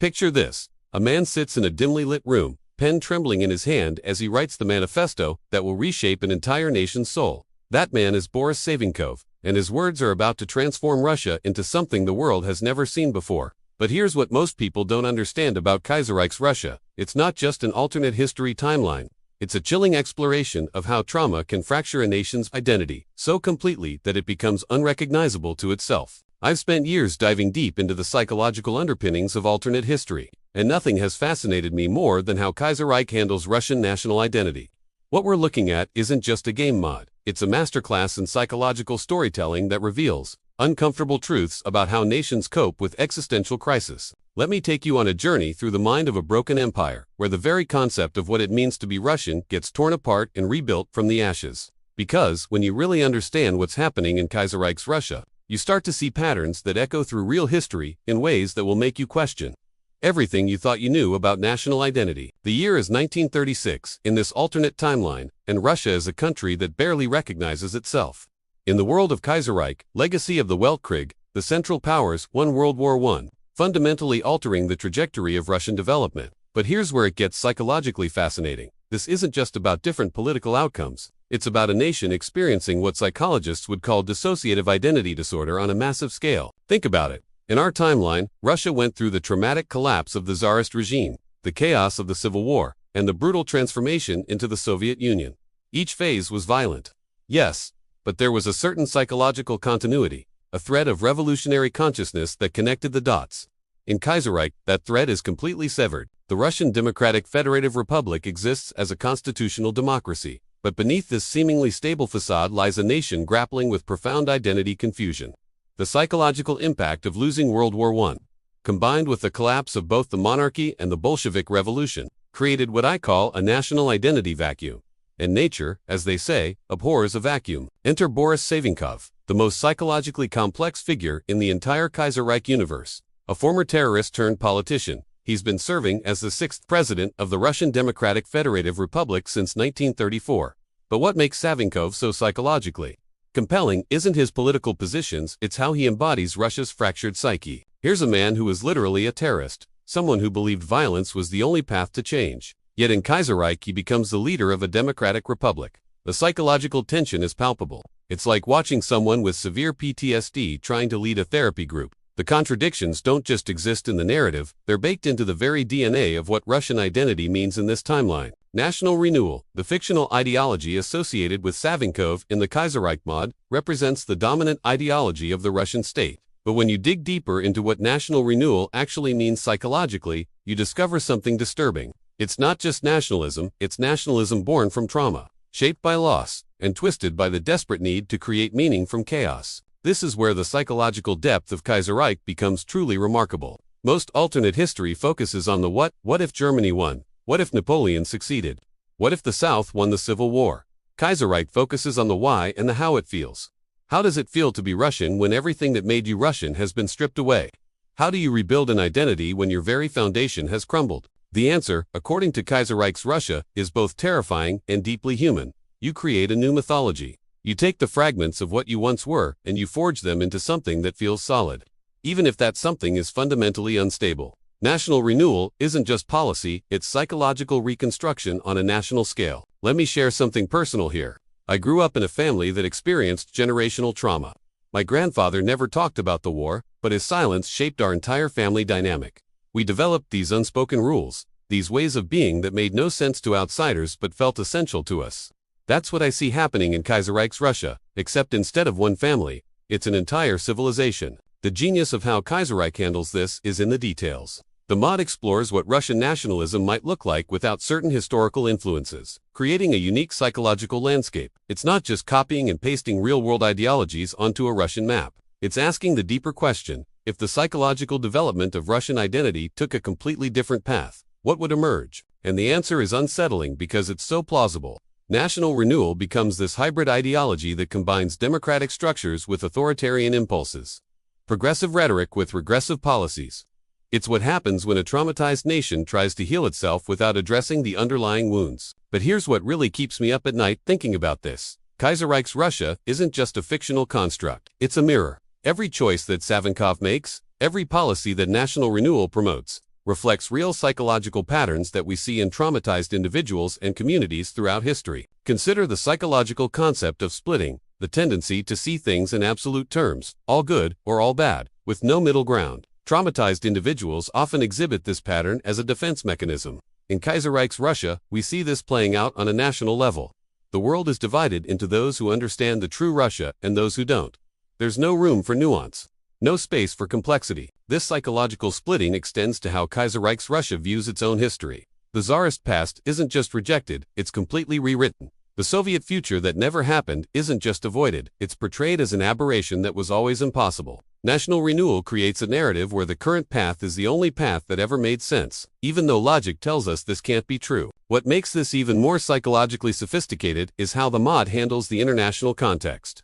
Picture this. A man sits in a dimly lit room, pen trembling in his hand as he writes the manifesto that will reshape an entire nation's soul. That man is Boris Savinkov, and his words are about to transform Russia into something the world has never seen before. But here's what most people don't understand about Kaiserreich's Russia. It's not just an alternate history timeline. It's a chilling exploration of how trauma can fracture a nation's identity so completely that it becomes unrecognizable to itself. I've spent years diving deep into the psychological underpinnings of alternate history, and nothing has fascinated me more than how Kaiserreich handles Russian national identity. What we're looking at isn't just a game mod, it's a masterclass in psychological storytelling that reveals uncomfortable truths about how nations cope with existential crisis. Let me take you on a journey through the mind of a broken empire, where the very concept of what it means to be Russian gets torn apart and rebuilt from the ashes. Because, when you really understand what's happening in Kaiserreich's Russia, you start to see patterns that echo through real history in ways that will make you question everything you thought you knew about national identity. The year is 1936 in this alternate timeline, and Russia is a country that barely recognizes itself. In the world of Kaiserreich, legacy of the Weltkrieg, the Central Powers won World War I, fundamentally altering the trajectory of Russian development. But here's where it gets psychologically fascinating. This isn't just about different political outcomes. It's about a nation experiencing what psychologists would call dissociative identity disorder on a massive scale. Think about it. In our timeline, Russia went through the traumatic collapse of the Tsarist regime, the chaos of the Civil War, and the brutal transformation into the Soviet Union. Each phase was violent. Yes, but there was a certain psychological continuity, a thread of revolutionary consciousness that connected the dots. In Kaiserreich, that thread is completely severed. The Russian Democratic Federative Republic exists as a constitutional democracy, but beneath this seemingly stable facade lies a nation grappling with profound identity confusion. The psychological impact of losing World War I, combined with the collapse of both the monarchy and the Bolshevik Revolution, created what I call a national identity vacuum. And nature, as they say, abhors a vacuum. Enter Boris Savinkov, the most psychologically complex figure in the entire Kaiserreich universe. A former terrorist turned politician, he's been serving as the 6th president of the Russian Democratic Federative Republic since 1934. But what makes Savinkov so psychologically compelling isn't his political positions, it's how he embodies Russia's fractured psyche. Here's a man who was literally a terrorist, someone who believed violence was the only path to change. Yet in Kaiserreich he becomes the leader of a democratic republic. The psychological tension is palpable. It's like watching someone with severe PTSD trying to lead a therapy group. The contradictions don't just exist in the narrative, they're baked into the very DNA of what Russian identity means in this timeline. National renewal, the fictional ideology associated with Savinkov in the Kaiserreich mod, represents the dominant ideology of the Russian state. But when you dig deeper into what national renewal actually means psychologically, you discover something disturbing. It's not just nationalism, it's nationalism born from trauma, shaped by loss, and twisted by the desperate need to create meaning from chaos. This is where the psychological depth of Kaiserreich becomes truly remarkable. Most alternate history focuses on the what if Germany won? What if Napoleon succeeded? What if the South won the Civil War? Kaiserreich focuses on the why and the how it feels. How does it feel to be Russian when everything that made you Russian has been stripped away? How do you rebuild an identity when your very foundation has crumbled? The answer, according to Kaiserreich's Russia, is both terrifying and deeply human. You create a new mythology. You take the fragments of what you once were and you forge them into something that feels solid, even if that something is fundamentally unstable. National renewal isn't just policy, it's psychological reconstruction on a national scale. Let me share something personal here. I grew up in a family that experienced generational trauma. My grandfather never talked about the war, but his silence shaped our entire family dynamic. We developed these unspoken rules, these ways of being that made no sense to outsiders but felt essential to us. That's what I see happening in Kaiserreich's Russia, except instead of one family, it's an entire civilization. The genius of how Kaiserreich handles this is in the details. The mod explores what Russian nationalism might look like without certain historical influences, creating a unique psychological landscape. It's not just copying and pasting real-world ideologies onto a Russian map. It's asking the deeper question: if the psychological development of Russian identity took a completely different path, what would emerge? And the answer is unsettling because it's so plausible. National renewal becomes this hybrid ideology that combines democratic structures with authoritarian impulses, progressive rhetoric with regressive policies. It's what happens when a traumatized nation tries to heal itself without addressing the underlying wounds. But here's what really keeps me up at night thinking about this. Kaiserreich's Russia isn't just a fictional construct, it's a mirror. Every choice that Savinkov makes, every policy that national renewal promotes, reflects real psychological patterns that we see in traumatized individuals and communities throughout history. Consider the psychological concept of splitting, the tendency to see things in absolute terms, all good or all bad, with no middle ground. Traumatized individuals often exhibit this pattern as a defense mechanism. In Kaiserreich's Russia, we see this playing out on a national level. The world is divided into those who understand the true Russia and those who don't. There's no room for nuance, no space for complexity. This psychological splitting extends to how Kaiserreich's Russia views its own history. The Tsarist past isn't just rejected, it's completely rewritten. The Soviet future that never happened isn't just avoided, it's portrayed as an aberration that was always impossible. National renewal creates a narrative where the current path is the only path that ever made sense, even though logic tells us this can't be true. What makes this even more psychologically sophisticated is how the mod handles the international context.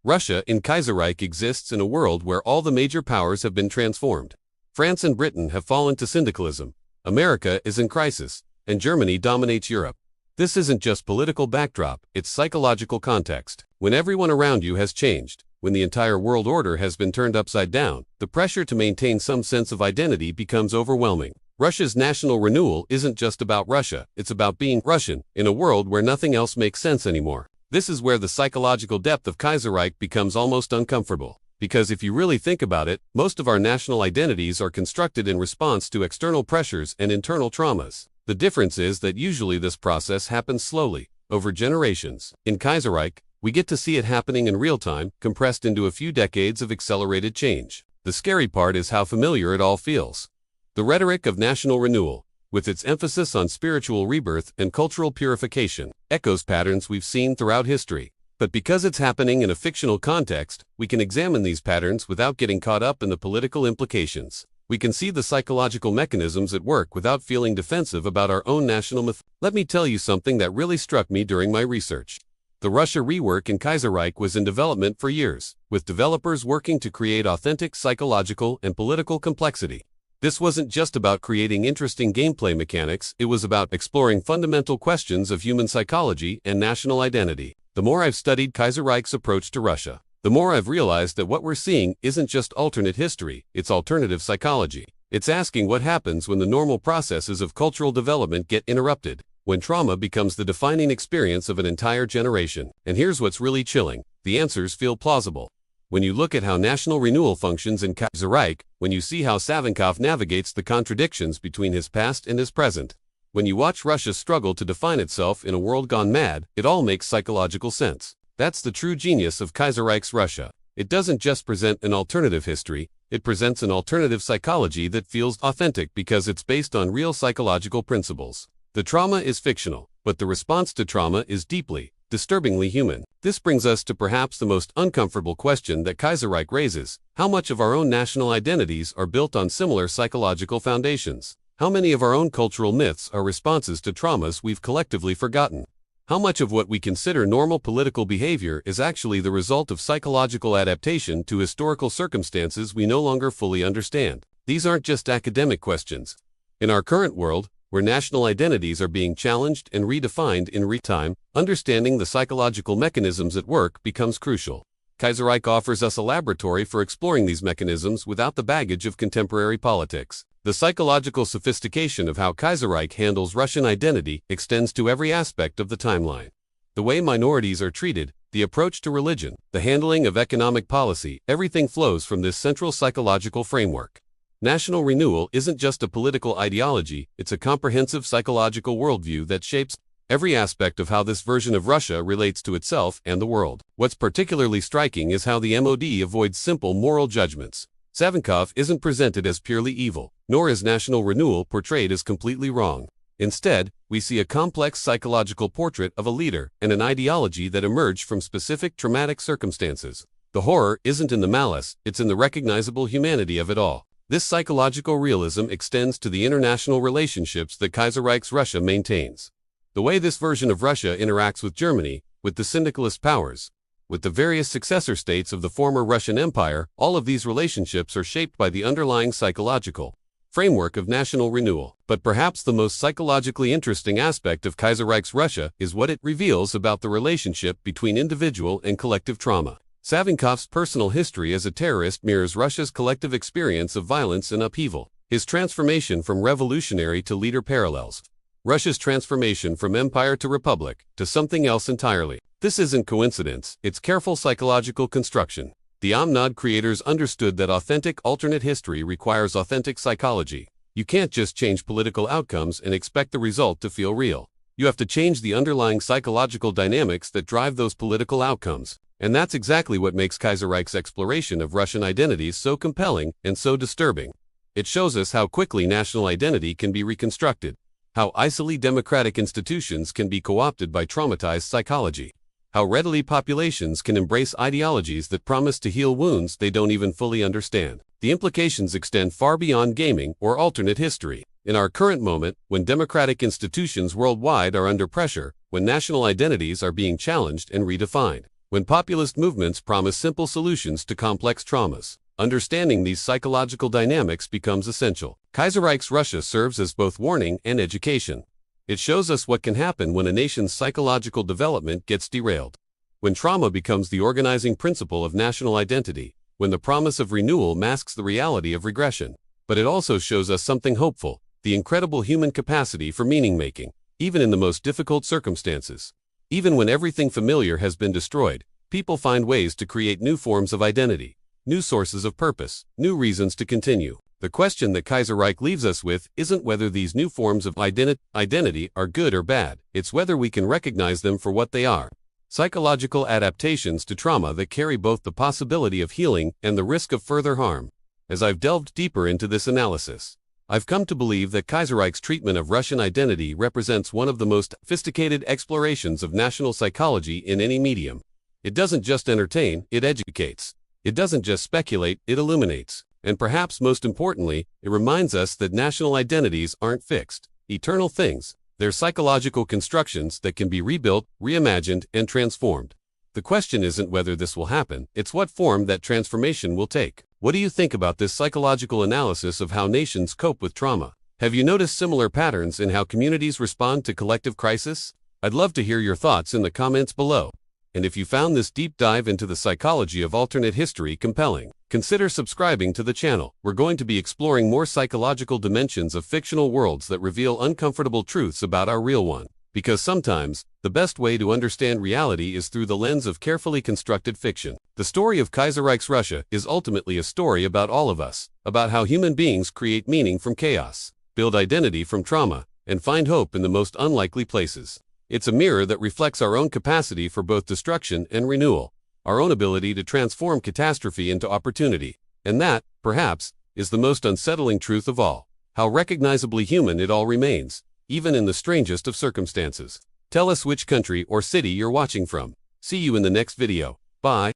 Russia in Kaiserreich exists in a world where all the major powers have been transformed. France and Britain have fallen to syndicalism, America is in crisis, and Germany dominates Europe. This isn't just political backdrop, it's psychological context. When everyone around you has changed, when the entire world order has been turned upside down, the pressure to maintain some sense of identity becomes overwhelming. Russia's national renewal isn't just about Russia, it's about being Russian in a world where nothing else makes sense anymore. This is where the psychological depth of Kaiserreich becomes almost uncomfortable. Because if you really think about it, most of our national identities are constructed in response to external pressures and internal traumas. The difference is that usually this process happens slowly, over generations. In Kaiserreich, we get to see it happening in real time, compressed into a few decades of accelerated change. The scary part is how familiar it all feels. The rhetoric of national renewal, with its emphasis on spiritual rebirth and cultural purification, echoes patterns we've seen throughout history. But because it's happening in a fictional context, we can examine these patterns without getting caught up in the political implications. We can see the psychological mechanisms at work without feeling defensive about our own national myth. Let me tell you something that really struck me during my research. The Russia rework in Kaiserreich was in development for years, with developers working to create authentic psychological and political complexity. This wasn't just about creating interesting gameplay mechanics, it was about exploring fundamental questions of human psychology and national identity. The more I've studied Kaiserreich's approach to Russia, the more I've realized that what we're seeing isn't just alternate history, it's alternative psychology. It's asking what happens when the normal processes of cultural development get interrupted, when trauma becomes the defining experience of an entire generation. And here's what's really chilling, the answers feel plausible. When you look at how national renewal functions in Kaiserreich, when you see how Savinkov navigates the contradictions between his past and his present, when you watch Russia struggle to define itself in a world gone mad, it all makes psychological sense. That's the true genius of Kaiserreich's Russia. It doesn't just present an alternative history, it presents an alternative psychology that feels authentic because it's based on real psychological principles. The trauma is fictional, but the response to trauma is deeply, disturbingly human. This brings us to perhaps the most uncomfortable question that Kaiserreich raises. How much of our own national identities are built on similar psychological foundations? How many of our own cultural myths are responses to traumas we've collectively forgotten? How much of what we consider normal political behavior is actually the result of psychological adaptation to historical circumstances we no longer fully understand? These aren't just academic questions. In our current world, where national identities are being challenged and redefined in real time, understanding the psychological mechanisms at work becomes crucial. Kaiserreich offers us a laboratory for exploring these mechanisms without the baggage of contemporary politics. The psychological sophistication of how Kaiserreich handles Russian identity extends to every aspect of the timeline. The way minorities are treated, the approach to religion, the handling of economic policy, everything flows from this central psychological framework. National renewal isn't just a political ideology, it's a comprehensive psychological worldview that shapes every aspect of how this version of Russia relates to itself and the world. What's particularly striking is how the MOD avoids simple moral judgments. Savinkov isn't presented as purely evil, nor is national renewal portrayed as completely wrong. Instead, we see a complex psychological portrait of a leader and an ideology that emerged from specific traumatic circumstances. The horror isn't in the malice, it's in the recognizable humanity of it all. This psychological realism extends to the international relationships that Kaiserreich's Russia maintains. The way this version of Russia interacts with Germany, with the syndicalist powers, with the various successor states of the former Russian Empire, all of these relationships are shaped by the underlying psychological framework of national renewal. But perhaps the most psychologically interesting aspect of Kaiserreich's Russia is what it reveals about the relationship between individual and collective trauma. Savinkov's personal history as a terrorist mirrors Russia's collective experience of violence and upheaval. His transformation from revolutionary to leader parallels Russia's transformation from empire to republic to something else entirely. This isn't coincidence, it's careful psychological construction. The Amnod creators understood that authentic alternate history requires authentic psychology. You can't just change political outcomes and expect the result to feel real. You have to change the underlying psychological dynamics that drive those political outcomes. And that's exactly what makes Kaiserreich's exploration of Russian identities so compelling and so disturbing. It shows us how quickly national identity can be reconstructed, how easily democratic institutions can be co-opted by traumatized psychology, how readily populations can embrace ideologies that promise to heal wounds they don't even fully understand. The implications extend far beyond gaming or alternate history. In our current moment, when democratic institutions worldwide are under pressure, when national identities are being challenged and redefined, when populist movements promise simple solutions to complex traumas, understanding these psychological dynamics becomes essential. Kaiserreich's Russia serves as both warning and education. It shows us what can happen when a nation's psychological development gets derailed, when trauma becomes the organizing principle of national identity, when the promise of renewal masks the reality of regression. But it also shows us something hopeful, the incredible human capacity for meaning-making, even in the most difficult circumstances. Even when everything familiar has been destroyed, people find ways to create new forms of identity, new sources of purpose, new reasons to continue. The question that Kaiserreich leaves us with isn't whether these new forms of identity are good or bad, it's whether we can recognize them for what they are. Psychological adaptations to trauma that carry both the possibility of healing and the risk of further harm. As I've delved deeper into this analysis, I've come to believe that Kaiserreich's treatment of Russian identity represents one of the most sophisticated explorations of national psychology in any medium. It doesn't just entertain, it educates. It doesn't just speculate, it illuminates. And perhaps most importantly, it reminds us that national identities aren't fixed, eternal things. They're psychological constructions that can be rebuilt, reimagined, and transformed. The question isn't whether this will happen, it's what form that transformation will take. What do you think about this psychological analysis of how nations cope with trauma? Have you noticed similar patterns in how communities respond to collective crisis? I'd love to hear your thoughts in the comments below. And if you found this deep dive into the psychology of alternate history compelling, consider subscribing to the channel. We're going to be exploring more psychological dimensions of fictional worlds that reveal uncomfortable truths about our real one. Because sometimes, the best way to understand reality is through the lens of carefully constructed fiction. The story of Kaiserreich's Russia is ultimately a story about all of us, about how human beings create meaning from chaos, build identity from trauma, and find hope in the most unlikely places. It's a mirror that reflects our own capacity for both destruction and renewal, our own ability to transform catastrophe into opportunity. And that, perhaps, is the most unsettling truth of all. How recognizably human it all remains, even in the strangest of circumstances. Tell us which country or city you're watching from. See you in the next video. Bye.